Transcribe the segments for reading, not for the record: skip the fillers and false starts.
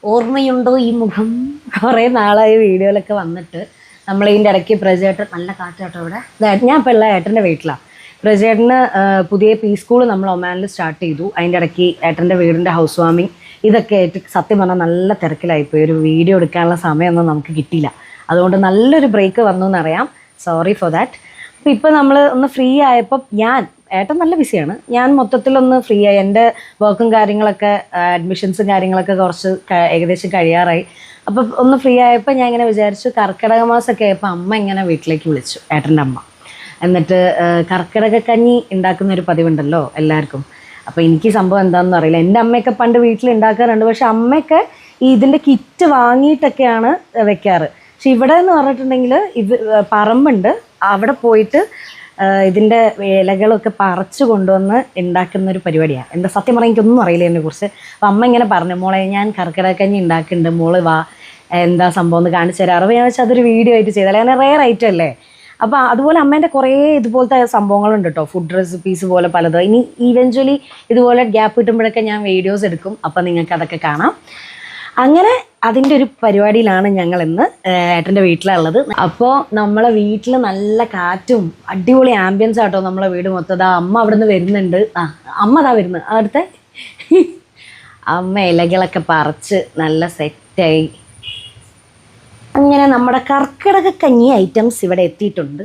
ഓർമ്മയുണ്ടോ ഈ മുഖം? കുറേ നാളായി വീഡിയോയിലൊക്കെ വന്നിട്ട്. നമ്മളിതിൻ്റെ ഇടയ്ക്ക് പ്രജേട്ടൻ നല്ല കാറ്റാട്ടോ ഇവിടെ. ഞാൻ ഇപ്പോൾ ഉള്ള ഏട്ടൻ്റെ വീട്ടിലാണ്. പ്രജേട്ടന് പുതിയ സ്കൂൾ നമ്മൾ ഒമാനിൽ സ്റ്റാർട്ട് ചെയ്തു. അതിൻ്റെ ഇടയ്ക്ക് ഏട്ടൻ്റെ വീടിൻ്റെ ഹൗസ് വാമിങ് ഇതൊക്കെ ആയിട്ട് സത്യം പറഞ്ഞാൽ നല്ല തിരക്കിലായിപ്പോയി. ഒരു വീഡിയോ എടുക്കാനുള്ള സമയമൊന്നും നമുക്ക് കിട്ടിയില്ല. അതുകൊണ്ട് നല്ലൊരു ബ്രേക്ക് വന്നു എന്നറിയാം. Sorry for that. അപ്പോൾ ഇപ്പോൾ നമ്മൾ ഒന്ന് ഫ്രീ ആയപ്പോൾ ഏട്ടൻ നല്ല ബിസിയാണ്. ഞാൻ മൊത്തത്തിലൊന്ന് ഫ്രീ ആയി. എൻ്റെ വർക്കും കാര്യങ്ങളൊക്കെ അഡ്മിഷൻസും കാര്യങ്ങളൊക്കെ കുറച്ച് ഏകദേശം കഴിയാറായി. അപ്പോൾ ഒന്ന് ഫ്രീ ആയപ്പോൾ ഞാൻ ഇങ്ങനെ വിചാരിച്ചു, കർക്കിടക മാസമൊക്കെ ആയപ്പോൾ അമ്മ ഇങ്ങനെ വീട്ടിലേക്ക് വിളിച്ചു, ഏട്ടൻ്റെ അമ്മ. എന്നിട്ട് കർക്കിടക കഞ്ഞി ഉണ്ടാക്കുന്നൊരു പതിവുണ്ടല്ലോ എല്ലാവർക്കും. അപ്പോൾ എനിക്ക് സംഭവം എന്താണെന്ന് അറിയില്ല. എൻ്റെ അമ്മയൊക്കെ പണ്ട് വീട്ടിൽ ഉണ്ടാക്കാറുണ്ട്. പക്ഷെ അമ്മയൊക്കെ ഇതിൻ്റെ കിറ്റ് വാങ്ങിയിട്ടൊക്കെയാണ് വെക്കാറ്. പക്ഷെ ഇവിടെ എന്ന് പറഞ്ഞിട്ടുണ്ടെങ്കിൽ ഇത് പറമ്പുണ്ട്, അവിടെ പോയിട്ട് ഇതിൻ്റെ ഇലകളൊക്കെ പറിച്ചു കൊണ്ടുവന്ന് ഉണ്ടാക്കുന്നൊരു പരിപാടിയാണ്. എന്താ സത്യം പറഞ്ഞാൽ എനിക്കൊന്നും അറിയില്ല ഇതിനെക്കുറിച്ച്. അപ്പം അമ്മ ഇങ്ങനെ പറഞ്ഞു, മോളെ ഞാൻ കർക്കിടകക്കഞ്ഞി ഉണ്ടാക്കുന്നുണ്ട്, മോള് വാ, എന്താ സംഭവം എന്ന് കാണിച്ചു തരാം. അപ്പോൾ ഞാൻ വെച്ചാൽ അതൊരു വീഡിയോ ആയിട്ട് ചെയ്താൽ അങ്ങനെ റെയർ ഐറ്റം അല്ലേ. അപ്പോൾ അതുപോലെ അമ്മേൻ്റെ കുറേ ഇതുപോലത്തെ സംഭവങ്ങളുണ്ട് കേട്ടോ, ഫുഡ് റെസിപ്പീസ് പോലെ പലത്. ഇനി ഈവൻച്വലി ഇതുപോലെ ഗ്യാപ്പ് കിട്ടുമ്പോഴൊക്കെ ഞാൻ വീഡിയോസ് എടുക്കും. അപ്പോൾ നിങ്ങൾക്ക് അതൊക്കെ കാണാം. അങ്ങനെ അതിൻ്റെ ഒരു പരിപാടിയിലാണ് ഞങ്ങൾ ഇന്ന് ഏട്ടൻ്റെ വീട്ടിലുള്ളത്. അപ്പോൾ നമ്മളെ വീട്ടിൽ നല്ല കാറ്റും അടിപൊളി ആംബിയൻസ് ആട്ടോ നമ്മളെ വീട് മൊത്തം. അമ്മ അവിടെ നിന്ന് വരുന്നുണ്ട്. അമ്മ അതാ വരുന്നത്. അടുത്ത അമ്മ ഇലകളൊക്കെ പറിച്ച് നല്ല സെറ്റായി. അങ്ങനെ നമ്മുടെ കർക്കിടക കഞ്ഞി ഐറ്റംസ് ഇവിടെ എത്തിയിട്ടുണ്ട്.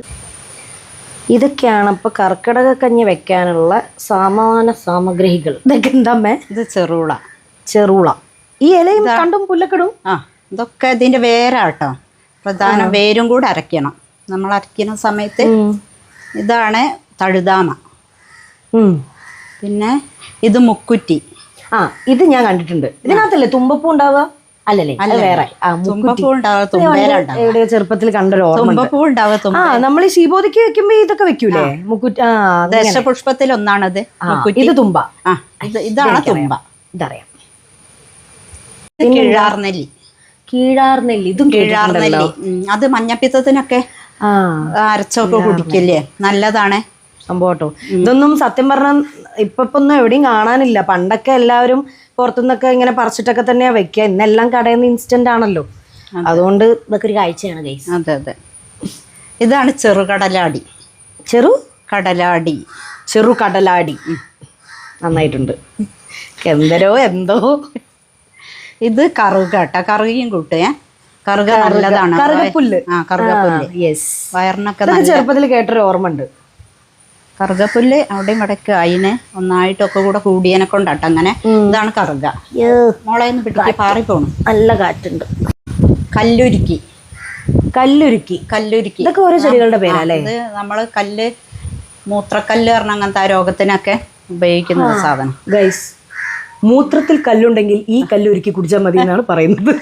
ഇതൊക്കെയാണ് അപ്പോൾ കർക്കിടക കഞ്ഞി വെക്കാനുള്ള സാമഗ്രികൾ. ഇതൊക്കെ എന്താമ്മേ? ഇത് ചെറുള. ഈ ഇലയും കണ്ടും പുല്ലക്കിടും. ഇതൊക്കെ ഇതിന്റെ വേരാട്ടോ, പ്രധാന വേരും കൂടെ അരയ്ക്കണം. നമ്മൾ അരയ്ക്കുന്ന സമയത്ത് ഇതാണ് തഴുതാമ. പിന്നെ ഇത് മുക്കുറ്റി. ഇത് ഞാൻ കണ്ടിട്ടുണ്ട്. ഇതിനകത്തല്ലേ തുമ്പപ്പൂ ഉണ്ടാവുക? അല്ലല്ലേ, വേറെ തുമ്പപ്പൂ ഉണ്ടാവുക. എവിടെ ചെറുപ്പത്തിൽ കണ്ടൊരു തുമ്പപ്പൂ ഉണ്ടാവുക. നമ്മൾ ഈ ശീബോധിക്ക് വെക്കുമ്പോ ഇതൊക്കെ വെക്കൂലേ, മുക്കുറ്റി. ദശപുഷ്പത്തിൽ ഒന്നാണത്. ഇത് തുമ്പ. ഇതാണ് തുമ്പ. ഇതറിയാം. കീഴാർനെല്ലി. ഇതും കീഴാർനെല്ലി. അത് മഞ്ഞപ്പിത്തത്തിനൊക്കെ അരച്ചൊക്കെ കുടിക്കില്ലേ, നല്ലതാണ് സംഭവട്ടോ. ഇതൊന്നും സത്യം പറഞ്ഞാൽ ഇപ്പൊന്നും എവിടെയും കാണാനില്ല. പണ്ടൊക്കെ എല്ലാവരും പുറത്തുനിന്നൊക്കെ ഇങ്ങനെ പറിച്ചിട്ടൊക്കെ തന്നെയാ വെക്കുക. ഇന്നെല്ലാം കടയിൽ നിന്ന് ഇൻസ്റ്റന്റ് ആണല്ലോ. അതുകൊണ്ട് ഇതൊക്കെ ഒരു കാഴ്ചയാണ് ഗൈസ്. അതെ. ഇതാണ് ചെറുകടലാടി. ചെറുകടലാടി നന്നായിട്ടുണ്ട്. എന്തോ ഇത് കറുക കേട്ടോ, കറുകയും കൂട്ടേ. കറുക നല്ലതാണ്. കറുകപ്പുല്ല്. വയറിനൊക്കെ ചെറുപ്പത്തിൽ കേട്ടൊരു ഓർമ്മ ഉണ്ട്. കറുകപ്പുല്ല് അവിടെയും ഇടയ്ക്ക് അതിനെ ഒന്നായിട്ടൊക്കെ കൂടെ കൂടിയനെ കൊണ്ടാട്ടോ അങ്ങനെ. ഇതാണ് കറുക. മോളെ ഒന്ന് പിടിച്ച് പാറിപ്പോണം. നല്ല കാറ്റുണ്ട്. കല്ലുരുക്കി. ഇതൊക്കെ ഓരോ ചെടികളുടെ പേരല്ലേ? ഇത് നമ്മള് കല്ല്, മൂത്രക്കല്ല് പറഞ്ഞ അങ്ങനത്തെ ആ രോഗത്തിനൊക്കെ ഉപയോഗിക്കുന്ന ഒരു സാധനം. ഗൈസ്, മൂത്രത്തിൽ കല്ലുണ്ടെങ്കിൽ ഈ കല്ലുരുക്കി കുടിച്ചാൽ മതി എന്നാണ് പറയുന്നത്.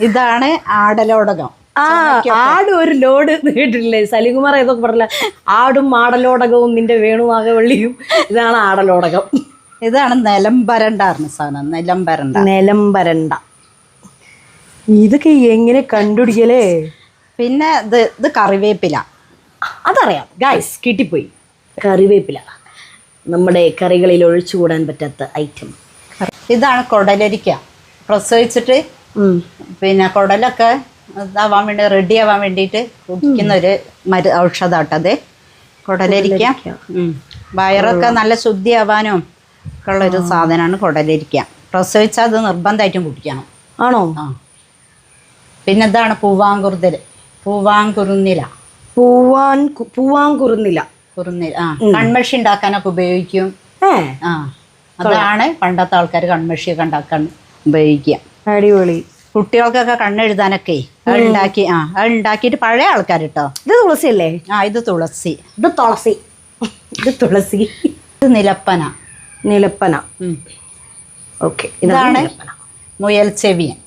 ഇതാണ് ആടലോടകം. ആടും ഒരു ലോഡ് കേട്ടിട്ടില്ലേ? സലികുമാർ ഏതൊക്കെ പറഞ്ഞില്ല, ആടും ആടലോടകവും നിന്റെ വേണുനാഗവള്ളിയും. ഇതാണ് ആടലോടകം. ഇതാണ് നിലംപരണ്ടാർന്ന സാധനം. നിലംപരണ്ട. ഇതൊക്കെ എങ്ങനെ കണ്ടുപിടിക്കലേ? പിന്നെ ഇത് കറിവേപ്പില. അതറിയാം ഗൈസ്, കിട്ടിപ്പോയി. കറിവേപ്പില നമ്മുടെ കറികളിൽ ഒഴിച്ചുകൂടാൻ പറ്റാത്ത ഐറ്റം. ഇതാണ് കൊടലരിക്ക. പ്രസവിച്ചിട്ട് പിന്നെ കൊടലൊക്കെ ഇതാവാൻ വേണ്ടി റെഡി ആവാൻ വേണ്ടിയിട്ട് കുടിക്കുന്ന ഒരു ഔഷധാട്ടത് കൊടലരിക്ക. വയറൊക്കെ നല്ല ശുദ്ധിയാവാനും ഒക്കെ ഉള്ളൊരു സാധനമാണ് കൊടലരിക്ക. പ്രസവിച്ചാൽ അത് നിർബന്ധമായിട്ടും കുടിക്കണം. ആണോ? പിന്നെ ഇതാണ് പൂവാങ്കുറുന്നില. കൺമഷി ഉണ്ടാക്കാനൊക്കെ ഉപയോഗിക്കും. അതാണ് പണ്ടത്തെ ആൾക്കാർ കൺമഷിയൊക്കെ ഉണ്ടാക്കാൻ ഉപയോഗിക്കുക. അടിപൊളി. കുട്ടികൾക്കൊക്കെ കണ്ണെഴുതാനൊക്കെ ഉണ്ടാക്കിയിട്ട് പഴയ ആൾക്കാർ കേട്ടോ. ഇത് തുളസി അല്ലേ? ഇത് തുളസി. ഇത് നിലപ്പന. ഓക്കെ. ഇതാണ് മുയൽ ചെവിയൻ.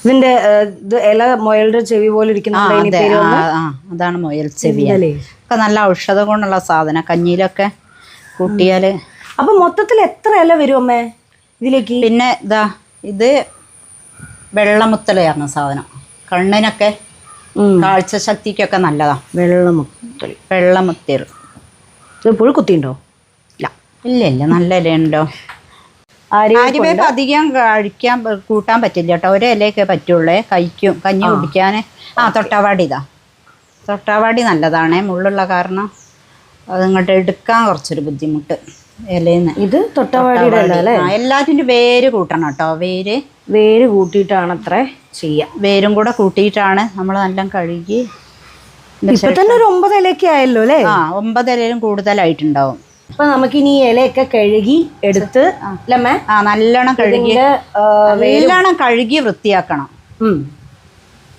ഇതിന്റെ ഇല മുയലിന്റെ ചെവി പോലെ അതാണ് മുയൽ ചെവിയൻ. ഒക്കെ നല്ല ഔഷധ ഗുണമുള്ള സാധനം. കഞ്ഞിയിലൊക്കെ കൂട്ടിയാല്. അപ്പൊ മൊത്തത്തിൽ എത്ര ഇല വരും അമ്മേ ഇതിലേക്ക്? പിന്നെ ഇത് വെള്ളമുത്തല പറഞ്ഞ സാധനം. കണ്ണിനൊക്കെ കാഴ്ച ശക്തിക്കൊക്കെ നല്ലതാ. വെള്ളമുത്തൽ. വെള്ളമുത്തൽ. ഇത് പുഴുക്കുത്തിയുണ്ടോ? ഇല്ല നല്ല ഇലയുണ്ടോ. ആര്യവേപ്പ് അധികം കൂട്ടാൻ പറ്റില്ല കേട്ടോ, ഒരു ഇലയൊക്കെ പറ്റുള്ളേ. കഞ്ഞി കുടിക്കാൻ. തൊട്ടാവാടി നല്ലതാണേ, മുള്ളുള്ള കാരണം അത് ഇങ്ങോട്ട് എടുക്കാൻ കുറച്ചൊരു ബുദ്ധിമുട്ട് ഇലയിന്ന്. ഇത് തൊട്ടാവാടിയുടെ അല്ലേ? എല്ലാത്തിൻ്റെ വേര് കൂട്ടണം കേട്ടോ. വേര് കൂട്ടിയിട്ടാണ് അത്ര ചെയ്യാം. വേരും കൂടെ കൂട്ടിയിട്ടാണ് നമ്മൾ നല്ല കഴുകി. ഇപ്പൊ തന്നെ ഒരു 9 ഇലയൊക്കെ ആയല്ലോ അല്ലേ? 9 ഇലയും കൂടുതലായിട്ടുണ്ടാവും. അപ്പൊ നമുക്കിനി ഈ ഇലയൊക്കെ കഴുകി എടുത്ത് നല്ലോണം കഴുകി വൃത്തിയാക്കണം.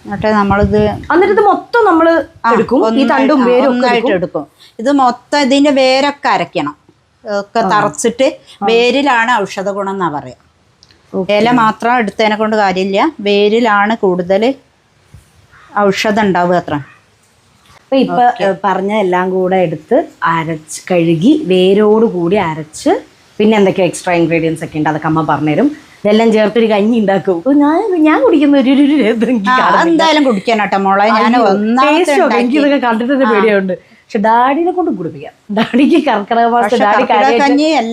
എന്നിട്ട് നമ്മളിത് എന്നിട്ട് മൊത്തം നമ്മള് എടുക്കും. ഈ തണ്ടും വേരും ഒന്നായിട്ട് എടുക്കും. ഇത് മൊത്തം ഇതിന്റെ വേരൊക്കെ അരയ്ക്കണം. ഒക്കെ തറച്ചിട്ട് വേരിലാണ് ഔഷധ ഗുണം എന്നാ പറയാ. ഇല മാത്രം എടുത്തതിനെ കൊണ്ട് കാര്യമില്ല, വേരിലാണ് കൂടുതൽ ഔഷധം ഉണ്ടാവുക അത്ര. അപ്പൊ ഇപ്പൊ പറഞ്ഞ എല്ലാം കൂടെ എടുത്ത് അരച്ച് കഴുകി വേരോട് കൂടി അരച്ച് പിന്നെ എന്തൊക്കെയോ എക്സ്ട്രാ ഇൻഗ്രീഡിയൻസ് ഒക്കെ ഉണ്ട്, അതൊക്കെ അമ്മ പറഞ്ഞുതരും. ഇതെല്ലാം ചേർത്തൊരു കഞ്ഞി ഉണ്ടാക്കും. ഞാൻ കുടിക്കുന്ന എന്തായാലും കുടിക്കാനോട്ടെ മോളെ. ഞാൻ എനിക്കിതൊക്കെ കണ്ടിട്ടൊരു പേടിയുണ്ട്. പക്ഷെ ഡാഡിനെ കൊണ്ട് കുടിപ്പിക്കാം. ഡാഡിക്ക് കർക്കിടക മാസത്തെ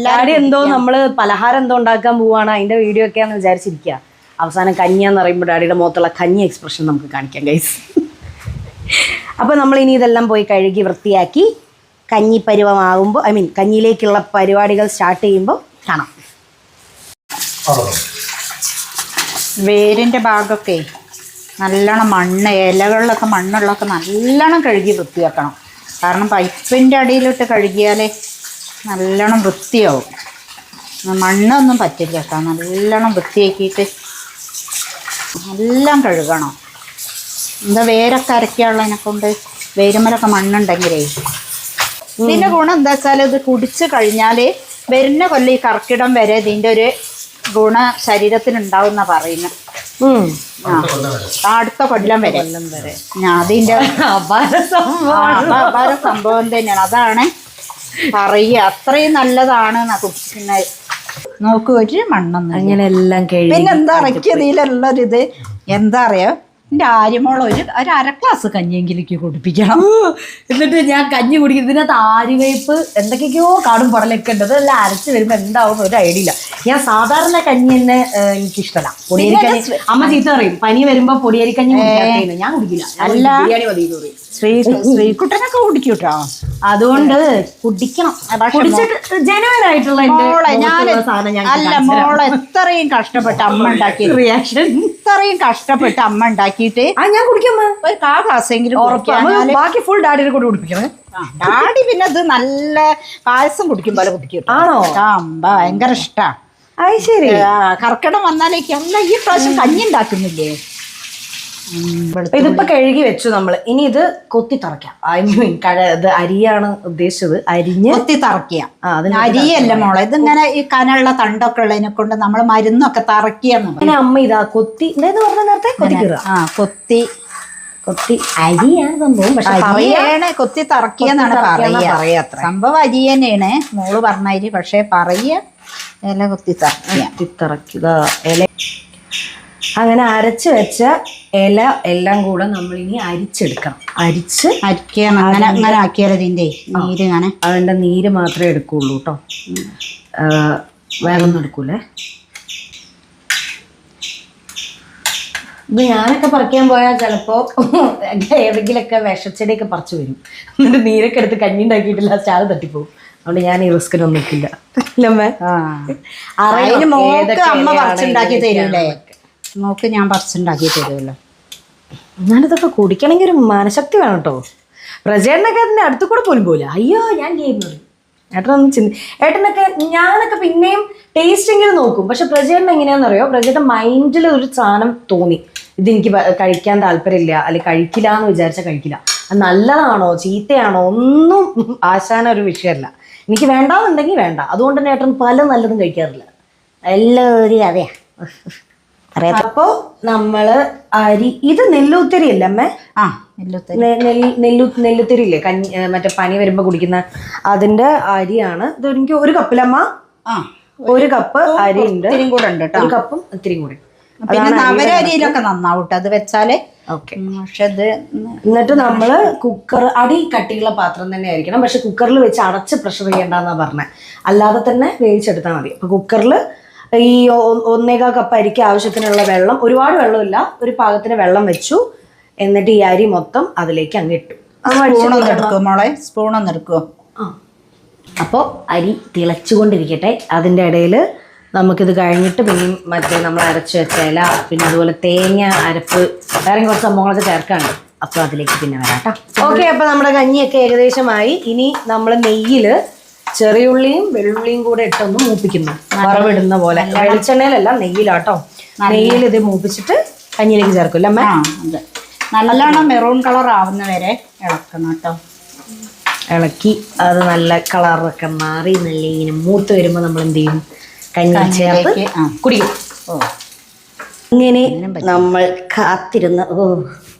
ഡാഡി എന്തോ നമ്മള് പലഹാരം എന്തോ ഉണ്ടാക്കാൻ പോവാണ്, അതിന്റെ വീഡിയോ ഒക്കെയാന്ന് വിചാരിച്ചിരിക്കുക. അവസാനം കഞ്ഞിയാന്ന് പറയുമ്പോൾ ഡാഡിയുടെ മുഖത്തുള്ള കഞ്ഞി എക്സ്പ്രഷൻ നമുക്ക് കാണിക്കാം ഗൈസ്. അപ്പൊ നമ്മൾ ഇനി ഇതെല്ലാം പോയി കഴുകി വൃത്തിയാക്കി കഞ്ഞി പരുവമാകുമ്പോൾ കഞ്ഞിയിലേക്കുള്ള പരിപാടികൾ സ്റ്റാർട്ട് ചെയ്യുമ്പോൾ കാണാം. വേരിൻ്റെ ഭാഗമൊക്കെ നല്ലോണം ഇലകളിലൊക്കെ മണ്ണുള്ളതൊക്കെ നല്ലോണം കഴുകി വൃത്തിയാക്കണം. കാരണം പൈപ്പിൻ്റെ അടിയിലിട്ട് കഴുകിയാലേ നല്ലോണം വൃത്തിയാവും. മണ്ണൊന്നും പറ്റില്ല കേട്ടോ. നല്ലോണം വൃത്തിയാക്കിയിട്ട് എല്ലാം കഴുകണം. എന്താ വേരൊക്കെ അരയ്ക്കാനുള്ളതിനെ കൊണ്ട് വേരുമ്മലൊക്കെ മണ്ണുണ്ടെങ്കിലേ. ഇതിൻ്റെ ഗുണം എന്താ വെച്ചാൽ ഇത് കുടിച്ച് കഴിഞ്ഞാൽ വരുന്ന കൊല്ലം ഈ കർക്കിടം വരെ ഇതിൻ്റെ ഒരു ഗുണ ശരീരത്തിനുണ്ടാവുന്ന പറയുന്നത്. അടുത്ത കൊല്ലം വരെ അതിൻ്റെ അപാര സംഭവം തന്നെയാണ്. അതാണ് പറയുക, അത്രയും നല്ലതാണ് കുടിക്കുന്നത്. നോക്ക് ഒരു മണ്ണൊന്നും അങ്ങനെ എല്ലാം പിന്നെ എന്താ ഇറക്കിയതിലുള്ളൊരിത് എന്താ അറിയോ, എൻ്റെ ആര്യമോൾ ഒരു 1/2 ഗ്ലാസ് കഞ്ഞിയെങ്കിലേക്ക് കുടിപ്പിക്കണം. എന്നിട്ട് ഞാൻ കഞ്ഞി കുടിക്കും. ഇതിനകത്ത് ആര്യവേപ്പ് എന്തൊക്കെയൊക്കെയോ കാടും പടലൊക്കെ ഉണ്ട്. അതെല്ലാം അരച്ച് വരുമ്പോൾ എന്താവും ഒരു ഐഡിയ ഇല്ല. ഞാൻ സാധാരണ കഞ്ഞി തന്നെ എനിക്കിഷ്ടമല്ല. പൊടിയരിക്കഞ്ഞി അമ്മ ചീത്ത പറയും, പനി വരുമ്പോ പൊടിയരിക്കഞ്ഞി ഞാൻ കുടിക്കില്ല. അല്ല ശ്രീകുട്ടനൊക്കെ കുടിക്കും കേട്ടോ. അതുകൊണ്ട് കുടിക്കണം. ജനുവൻ ആയിട്ടുള്ള അല്ല മോളെ, ഇത്രയും കഷ്ടപ്പെട്ട് അമ്മ ഉണ്ടാക്കി റിയാക്ഷൻ, ഇത്രയും കഷ്ടപ്പെട്ട് അമ്മ ഉണ്ടാക്കിയിട്ട് ഞാൻ കുടിക്കാം. ഒരു 1/4 ഗ്ലാസ്സെങ്കിലും ബാക്കി ഫുൾ ഡാഡിനെ കൂടെ കുടിപ്പിക്കണം. ഡാഡി പിന്നെ അത് നല്ല പായസം കുടിക്കും പോലെ കുടിക്കും. ആണോ? ഭയങ്കര ഇഷ്ടാ. അത് ശരി. കർക്കിടം വന്നാലേക്ക് അല്ല ഈ പ്രാവശ്യം കഞ്ഞി ഉണ്ടാക്കുന്നില്ലേ? ഇതിപ്പോ കഴുകി വെച്ചു നമ്മള്. ഇനി ഇത് കൊത്തി തറയ്ക്കാം. ഇത് അരിയാണ് ഉദ്ദേശിച്ചത്. അരിഞ്ഞ് കൊത്തി തറക്കുക. അരിയല്ല മോളെ, ഇതിങ്ങനെ ഈ കനുള്ള തണ്ടൊക്കെ ഉള്ളതിനെ കൊണ്ട് നമ്മൾ മരുന്നൊക്കെ തറക്കിയെന്ന്. അമ്മ ഇതാ കൊത്തി എന്താന്ന് പറഞ്ഞ നേരത്തെ കൊത്തി അരിയാണ് സംഭവം. പക്ഷെ അരിയാണ് കൊത്തി തറക്കിയെന്നാണ് പറയാ. സംഭവം അരി തന്നെയാണ് മോള് പറഞ്ഞരി. പക്ഷെ പറയ ഇല കൊത്തി തറക്കുക. ഇല അങ്ങനെ അരച്ച് വെച്ച ഇല എല്ലാം കൂടെ നമ്മളിനി അരിച്ചെടുക്കണം. അരിക്കണം. അങ്ങനെ ആക്കിയാലോ ഇതിൻ്റെ നീര് ഇങ്ങനെ. അതിൻ്റെ നീര് മാത്രമേ എടുക്കുള്ളൂ കേട്ടോ, വേറെ ഒന്നും എടുക്കൂലേ. ഇത് ഞാനൊക്കെ പറിക്കാൻ പോയാൽ ചിലപ്പോൾ ഏതെങ്കിലുമൊക്കെ വിഷച്ചെടിയൊക്കെ പറിച്ചു വരും. എന്നിട്ട് നീരൊക്കെ എടുത്ത് കഞ്ഞി ഉണ്ടാക്കിയിട്ടില്ല, സ്റ്റാൾ തട്ടിപ്പോവും. അതുകൊണ്ട് ഞാൻ ഈ റിസ്കിനൊന്നും നിൽക്കില്ല. അമ്മ പറിച്ചുണ്ടാക്കി തരൂലേ? നോക്ക് ഞാൻ പറിച്ചുണ്ടാക്കി തരുമല്ലോ. ഞാനിതൊക്കെ കുടിക്കണമെങ്കിൽ ഒരു മനഃശക്തി വേണം കേട്ടോ. പ്രജേട്ടനൊക്കെ അതിൻ്റെ അടുത്ത് കൂടെ പോലും പോയില്ല. അയ്യോ ഞാൻ ചെയ്യുന്നത് ഏട്ടനൊന്നും ഏട്ടനൊക്കെ ഞാനൊക്കെ പിന്നെയും ടേസ്റ്റെങ്കിലും നോക്കും. പക്ഷെ പ്രജേട്ടൻ എങ്ങനെയാണെന്നറിയോ, പ്രജേട്ടൻ മൈൻഡിൽ ഒരു സാധനം തോന്നി, ഇതെനിക്ക് കഴിക്കാൻ താല്പര്യമില്ല, അല്ലെങ്കിൽ കഴിക്കില്ല എന്ന് വിചാരിച്ചാൽ കഴിക്കില്ല. അത് നല്ലതാണോ ചീത്തയാണോ ഒന്നും ആശാന ഒരു വിഷയമല്ല. എനിക്ക് വേണ്ടാന്നുണ്ടെങ്കിൽ വേണ്ട. അതുകൊണ്ട് തന്നെ ഏട്ടൻ പല നല്ലതും കഴിക്കാറില്ല. എല്ലാം ഒരു കഥയാ. അപ്പോ നമ്മള് അരി, ഇത് നെല്ലുത്തിരി അല്ലേ അമ്മേ? നെല്ലുത്തിരി ഇല്ലേ, കഞ്ഞി മറ്റേ പനി വരുമ്പോ കുടിക്കുന്ന അതിന്റെ അരിയാണ് ഇത്. എനിക്ക് 1 കപ്പിലമ്മ 1 കപ്പ് അരി ഉണ്ട്. 1 കപ്പും ഇത്തിരി കൂടെ പിന്നെ നവരരിയിലൊക്കെ നന്നാവട്ടെ അത് വെച്ചാല്. ഓക്കെ. പക്ഷെ ഇത് എന്നിട്ട് നമ്മൾ കുക്കർ അടി കട്ടിയുള്ള പാത്രം തന്നെ ആയിരിക്കണം. പക്ഷെ കുക്കറിൽ വെച്ച് അടച്ച് പ്രഷർ ചെയ്യേണ്ടെന്നാ പറഞ്ഞത്. അല്ലാതെ തന്നെ വേവിച്ചെടുത്താൽ മതി. അപ്പൊ കുക്കറിൽ ഈ 1.25 കപ്പ് അരിക്ക് ആവശ്യത്തിനുള്ള വെള്ളം, ഒരുപാട് വെള്ളമില്ല, ഒരു പാകത്തിന് വെള്ളം വെച്ചു. എന്നിട്ട് ഈ അരി മൊത്തം അതിലേക്ക് അങ്ങ് ഇട്ടു. സ്പൂണൊന്നും എടുക്കുമോ? അപ്പോൾ അരി തിളച്ചുകൊണ്ടിരിക്കട്ടെ. അതിൻ്റെ ഇടയിൽ നമുക്കിത് കഴിഞ്ഞിട്ട് പിന്നെയും മറ്റേ നമ്മൾ അരച്ച് വെച്ച ഇല, പിന്നെ അതുപോലെ തേങ്ങ അരപ്പ്, വേറെ കുറച്ച് സംഭവങ്ങളൊക്കെ ചേർക്കാണ്ട്. അപ്പോൾ അതിലേക്ക് പിന്നെ വരാം കേട്ടോ. ഓക്കെ. അപ്പോൾ നമ്മുടെ കഞ്ഞിയൊക്കെ ഏകദേശമായി. ഇനി നമ്മൾ നെയ്യിൽ ചെറിയുള്ളിയും വെള്ളുള്ളിയും കൂടെ ഇട്ടൊന്ന് മൂപ്പിക്കുന്നു, വറവിടുന്ന പോലെ. വെളിച്ചെണ്ണയിലല്ല, നെയ്യിലാട്ടോ. നെയ്യിൽ ഇത് മൂപ്പിച്ചിട്ട് കഞ്ഞിയിലേക്ക് ചേർക്കില്ല അമ്മ. അതെ, നല്ലോണം മെറൂൺ കളർ ആവുന്ന വരെ ഇളക്കണം കേട്ടോ. ഇളക്കി അത് നല്ല കളറൊക്കെ മാറി നല്ല ഇങ്ങനെ മൂത്ത് വരുമ്പോൾ നമ്മൾ എന്ത് ചെയ്യും? കഞ്ഞി ചേർത്ത് കുടിക്കും. ഇങ്ങനെ നമ്മൾ കാത്തിരുന്ന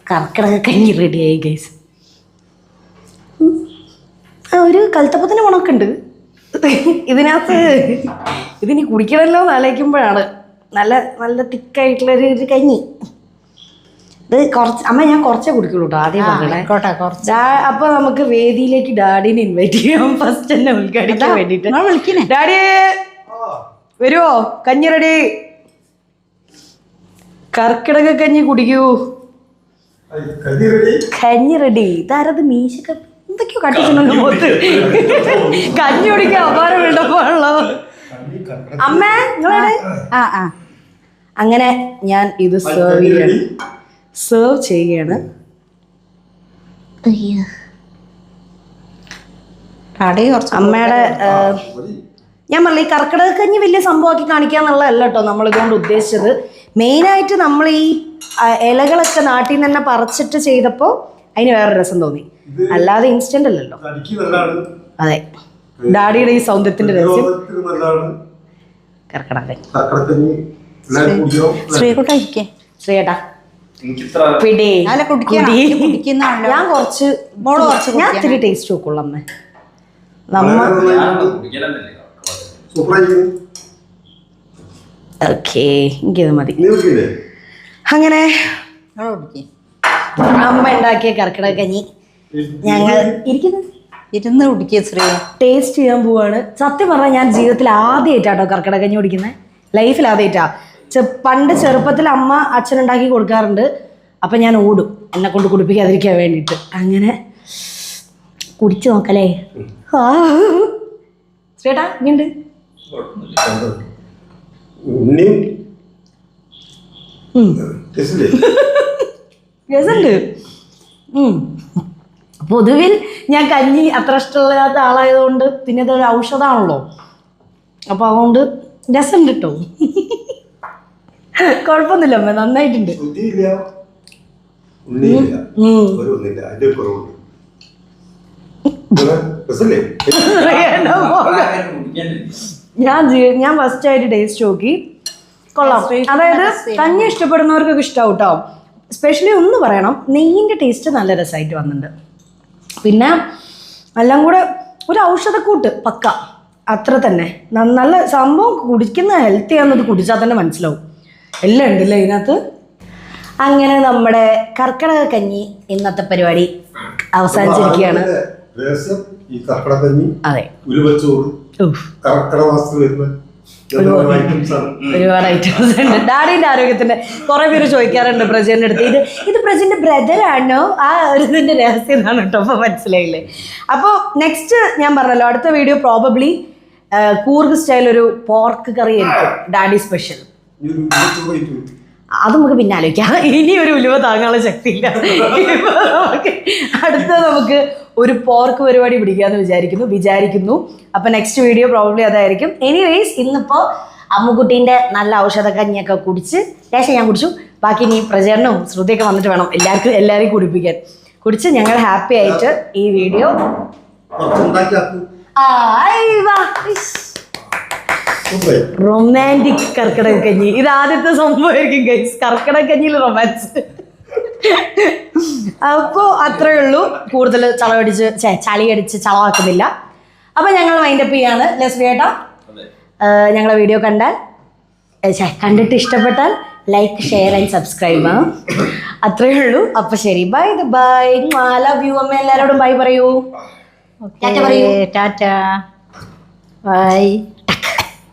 കർക്കിടക കഞ്ഞി റെഡിയായി ഗൈസ്. ഒരു കൽത്തപ്പത്തിന് ഗുണമൊക്കെ ഉണ്ട് ഇതിനകത്ത്. ഇതിനി കുടിക്കണമല്ലോ എന്ന് ആലോചിക്കുമ്പോഴാണ് നല്ല നല്ല തിക്കായിട്ടുള്ളൊരു കഞ്ഞി. ഇത് കുറച്ച് അമ്മ ഞാൻ കുറച്ചേ കുടിക്കുള്ളൂ കേട്ടോ, ആദ്യം പറഞ്ഞേ. അപ്പൊ നമുക്ക് വേദിയിലേക്ക് ഡാഡിനെ ഇൻവൈറ്റ് ചെയ്യാം. ഫസ്റ്റ് തന്നെ ഉദ്ഘാടിക്കാൻ വേണ്ടിട്ട്. ഡാഡി വരുവോ? കഞ്ഞി റെഡി. കർക്കിടക കഞ്ഞി കുടിക്കൂ. കഞ്ഞി റെഡി. ഇതാരത് മീശൊക്കെ എന്തൊക്കെയോ കാട്ടിച്ചിട്ടുണ്ടോ മുഖത്ത്? കഞ്ഞി കുടിക്കാൻ അപാരം വേണ്ടപ്പോഴല്ലോ അമ്മ നിങ്ങളെ. അങ്ങനെ ഞാൻ ഇത് സെർവ് ചെയ്യുകയാണ്. അമ്മയുടെ ഞാൻ പറഞ്ഞ ഈ കർക്കിടക കഞ്ഞി വലിയ സംഭവമാക്കി കാണിക്കുക എന്നുള്ളതല്ല കേട്ടോ നമ്മളിതുകൊണ്ട് ഉദ്ദേശിച്ചത്. മെയിനായിട്ട് നമ്മൾ ഈ ഇലകളൊക്കെ നാട്ടിൽ നിന്ന് തന്നെ പറിച്ചിട്ട് ചെയ്തപ്പോൾ അതിന് വേറെ രസം തോന്നി. അല്ലാതെ ഇൻസ്റ്റന്റ് അല്ലല്ലോ. അതെ, ഡാഡിയുടെ ഈ സൗന്ദര്യത്തിന്റെ രഹസ്യം കർക്കിടക കഞ്ഞി. ശ്രീയേട്ടാ പിടി. ഞാൻ കുറച്ച് ഞാൻ ഇത്തിരി ടേസ്റ്റ് നോക്കുള്ളൂ അമ്മ. ഓക്കെ, എനിക്കത് മതി. അങ്ങനെ അമ്മ ഉണ്ടാക്കിയ കർക്കിടക കഞ്ഞി ഞങ്ങൾ ഇരുന്ന് കുടിക്കുക. ശ്രീ ടേസ്റ്റ് ചെയ്യാൻ പോവാണ്. സത്യം പറഞ്ഞാൽ ഞാൻ ജീവിതത്തിൽ ആദ്യമായിട്ടാട്ടോ കർക്കിടക കഞ്ഞി കുടിക്കുന്നത്. ലൈഫിൽ ആദ്യമായിട്ടാ. പണ്ട് ചെറുപ്പത്തിൽ അമ്മ അച്ഛനുണ്ടാക്കി കൊടുക്കാറുണ്ട്. അപ്പം ഞാൻ ഓടും എന്നെ കൊണ്ട് കുടിപ്പിക്കാതിരിക്കാൻ വേണ്ടിയിട്ട്. അങ്ങനെ കുടിച്ചു നോക്കല്ലേ. ചേട്ടാ ഇങ്ങണ്ട് രസമുണ്ട്. പൊതുവിൽ ഞാൻ കഞ്ഞി അത്ര ഇഷ്ടമില്ലാത്ത ആളായതുകൊണ്ട്, പിന്നെ ഇതൊരു ഔഷധമാണല്ലോ, അപ്പോൾ അതുകൊണ്ട് രസമുണ്ട് കേട്ടോ. കുഴപ്പമൊന്നുമില്ല അമ്മ, നന്നായിട്ടുണ്ട്. ഞാൻ ഫസ്റ്റ് ആയിട്ട് ടേസ്റ്റ് നോക്കി, കൊള്ളാം. അതായത് കഞ്ഞി ഇഷ്ടപ്പെടുന്നവർക്കൊക്കെ ഇഷ്ടമാവും കേട്ടോ. സ്പെഷ്യലി ഒന്ന് പറയണം, നെയ്യിൻ്റെ ടേസ്റ്റ് നല്ല രസമായിട്ട് വന്നിട്ടുണ്ട്. പിന്നെ എല്ലാം കൂടെ ഒരു ഔഷധക്കൂട്ട് പക്ക, അത്ര തന്നെ. നല്ല സംഭവം. കുടിക്കുന്ന ഹെൽത്തി ആണെന്നത് കുടിച്ചാൽ തന്നെ മനസ്സിലാവും. എല്ലാം ഉണ്ടല്ലേ ഇതിനകത്ത്. അങ്ങനെ നമ്മുടെ കർക്കിടക കഞ്ഞി ഇന്നത്തെ പരിപാടി അവസാനിച്ചിരിക്കുകയാണ്. അതെ, ഒരുപാട് ഐറ്റംസ് ഉണ്ട്. ഡാഡിന്റെ ആരോഗ്യത്തിന്റെ കുറെ പേര് ചോദിക്കാറുണ്ട് പ്രജന്റെ അടുത്ത്, ഇത് പ്രജന്റെ ബ്രദറാണോ? ആ ഒരു ഇതിന്റെ രഹസ്യം എന്നാണ് കേട്ടോ. അപ്പൊ മനസ്സിലായില്ലേ? അപ്പോൾ നെക്സ്റ്റ് ഞാൻ പറഞ്ഞല്ലോ, അടുത്ത വീഡിയോ പ്രോബബ്ലി കൂർഗ് സ്റ്റൈൽ ഒരു പോർക്ക് കറി ആയിരിക്കും, ഡാഡി സ്പെഷ്യൽ. അത് നമുക്ക് പിന്നെ ആലോചിക്കാം. ഇനി ഒരു ഉലുവ താങ്ങാനുള്ള ശക്തിയില്ല. അടുത്തത് നമുക്ക് ഒരു പോർക്ക് പരിപാടി പിടിക്കാമെന്ന് വിചാരിക്കുന്നു. അപ്പം നെക്സ്റ്റ് വീഡിയോ പ്രോബബ്ലി അതായിരിക്കും. എനിവേയ്സ്, ഇന്നിപ്പോൾ അമ്മുക്കുട്ടീൻ്റെ നല്ല ഔഷധ കഞ്ഞിയൊക്കെ കുടിച്ച്, ലേശം ഞാൻ കുടിച്ചു, ബാക്കി നീ പ്രചരണവും ശ്രുതിയൊക്കെ വന്നിട്ട് വേണം എല്ലാവരെയും കുടിപ്പിക്കാൻ. കുടിച്ച് ഞങ്ങൾ ഹാപ്പി ആയിട്ട് ഈ വീഡിയോ റൊമാൻറ്റിക് കർക്കിടക കഞ്ഞി. ഇത് ആദ്യത്തെ സംഭവമായിരിക്കും ഗൈസ്, കർക്കിടക കഞ്ഞിയിൽ റൊമാൻസ്. അപ്പോൾ അത്രയേ ഉള്ളൂ. കൂടുതൽ ചളിയടിച്ച് ചളവാക്കുന്നില്ല. അപ്പം ഞങ്ങൾ വൈൻഡപ്പ് ചെയ്യാണ്. ലെസ്ലി ഏട്ടാ, ഞങ്ങളെ വീഡിയോ കണ്ടിട്ട് ഇഷ്ടപ്പെട്ടാൽ ലൈക്ക് ഷെയർ ആൻഡ് സബ്സ്ക്രൈബ്. അത്രയേ ഉള്ളൂ. അപ്പൊ ശരി, ബൈ ബൈ. Love you. അമ്മ എല്ലാവരോടും ബൈ പറയൂ. ടാറ്റ പറയൂ. ടാറ്റ ബൈ.